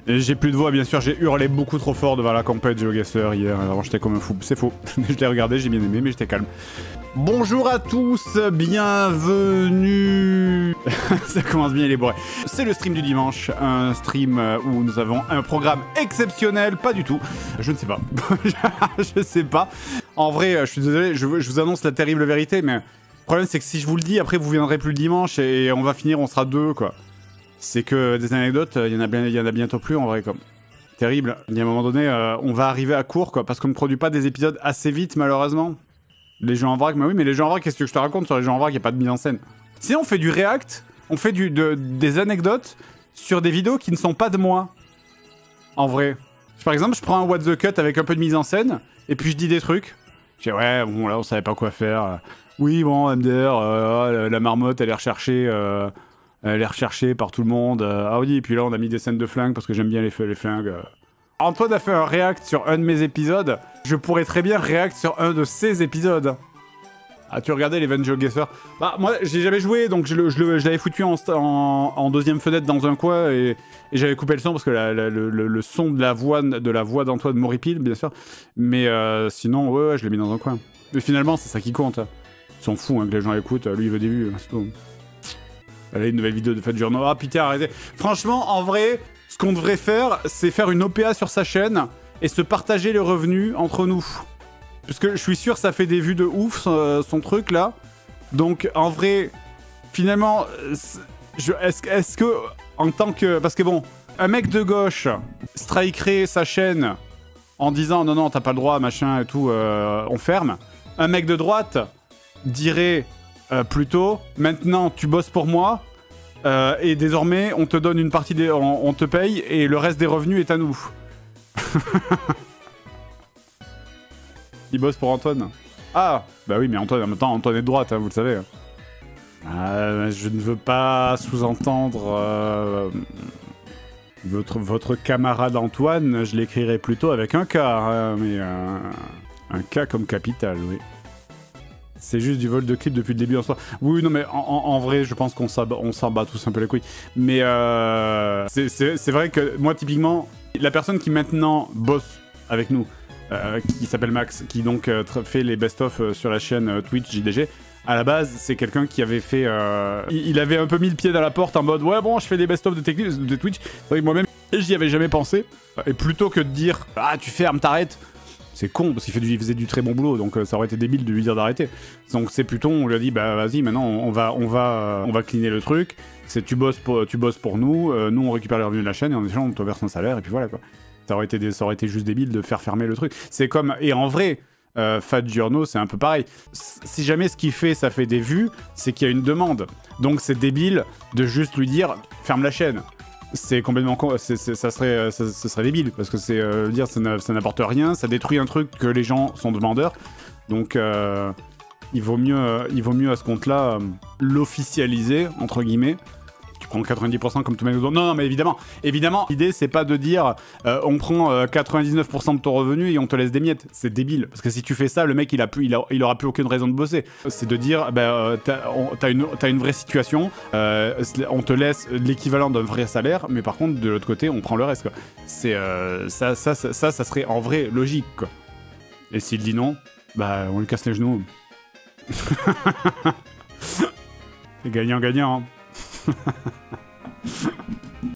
Et j'ai plus de voix, bien sûr, j'ai hurlé beaucoup trop fort devant la compète GeoGuessr hier, alors j'étais comme un fou. C'est faux, je l'ai regardé, j'ai bien aimé, mais j'étais calme. Bonjour à tous, bienvenue. Ça commence bien, il est bourré. C'est le stream du dimanche, un stream où nous avons un programme exceptionnel, pas du tout, je ne sais pas. Je sais pas. En vrai, je suis désolé, je vous annonce la terrible vérité, mais le problème c'est que si je vous le dis, après vous viendrez plus le dimanche et on va finir, on sera deux, quoi. C'est que des anecdotes, il y en a bientôt plus en vrai, comme. Terrible. Il y a un moment donné, on va arriver à court, quoi, parce qu'on ne produit pas des épisodes assez vite, malheureusement. Les jeux en vrac, mais oui, mais les jeux en vrac, qu'est-ce que je te raconte sur les jeux en vrac, il n'y a pas de mise en scène. Si on fait du react, on fait des anecdotes sur des vidéos qui ne sont pas de moi. En vrai. Par exemple, je prends un what the cut avec un peu de mise en scène, et puis je dis des trucs. Je dis, ouais, bon, là, on savait pas quoi faire. Oui, bon, MDR, la marmotte, elle est recherchée. Elle est recherchée par tout le monde. Ah oui, et puis là, on a mis des scènes de flingues parce que j'aime bien les flingues. Antoine a fait un react sur un de mes épisodes. Je pourrais très bien react sur un de ses épisodes. Ah, tu regardais l'event GeoGuessr? Bah, moi, j'ai jamais joué, donc je l'avais foutu en deuxième fenêtre dans un coin et j'avais coupé le son parce que le son de la voix d'Antoine m'horripile, bien sûr. Mais sinon, ouais, je l'ai mis dans un coin. Mais finalement, c'est ça qui compte. Ils sont fous hein, que les gens écoutent. Lui, il veut des vues, c'est tout. Allez, une nouvelle vidéo de FatJourno. Ah putain, arrêtez. Franchement, en vrai, ce qu'on devrait faire, c'est faire une OPA sur sa chaîne et se partager les revenus entre nous. Parce que je suis sûr ça fait des vues de ouf, son truc, là. Donc, en vrai, finalement, est-ce que, en tant que... Parce que bon, un mec de gauche strikerait sa chaîne en disant « Non, non, t'as pas le droit, machin et tout, on ferme ». Un mec de droite dirait... plutôt, maintenant tu bosses pour moi et désormais on te donne une partie des... on te paye et le reste des revenus est à nous. Il bosse pour Antoine. Ah, bah oui, mais Antoine, en même temps, Antoine est de droite, hein, vous le savez. Je ne veux pas sous-entendre votre camarade Antoine, je l'écrirai plutôt avec un K, hein, mais un K comme capital, oui. C'est juste du vol de clip depuis le début en soi. Oui, non, mais en vrai, je pense qu'on s'en bat tous un peu les couilles. Mais c'est vrai que moi, typiquement, la personne qui maintenant bosse avec nous, qui s'appelle Max, qui donc fait les best-of sur la chaîne Twitch JDG, à la base, c'est quelqu'un qui avait fait... il avait un peu mis le pied dans la porte en mode « Ouais, bon, je fais des best-of de Twitch. » C'est vrai que moi-même, j'y avais jamais pensé. Et plutôt que de dire « Ah, tu fermes, t'arrêtes !» C'est con, parce qu'il faisait du très bon boulot, donc ça aurait été débile de lui dire d'arrêter. Donc c'est plutôt, on lui a dit, bah vas-y, maintenant on va cleaner le truc, tu bosses pour nous, nous on récupère les revenus de la chaîne, et en échange on te verse un salaire, et puis voilà quoi. Ça aurait été juste débile de faire fermer le truc. C'est comme, et en vrai, FatJourno c'est un peu pareil. Si jamais ce qu'il fait, ça fait des vues, c'est qu'il y a une demande. Donc c'est débile de juste lui dire, ferme la chaîne. C'est complètement con, ça serait débile parce que c'est dire ça n'apporte rien, ça détruit un truc que les gens sont demandeurs. Donc il vaut mieux à ce compte-là l'officialiser entre guillemets. Tu prends 90% comme tout le monde. Non, mais évidemment, l'idée c'est pas de dire on prend 99% de ton revenu et on te laisse des miettes. C'est débile parce que si tu fais ça, le mec il aura plus aucune raison de bosser. C'est de dire t'as une vraie situation, on te laisse l'équivalent d'un vrai salaire, mais par contre de l'autre côté on prend le reste quoi. C'est ça serait en vrai logique quoi. Et s'il dit non, bah on lui casse les genoux. C'est gagnant-gagnant. Hein.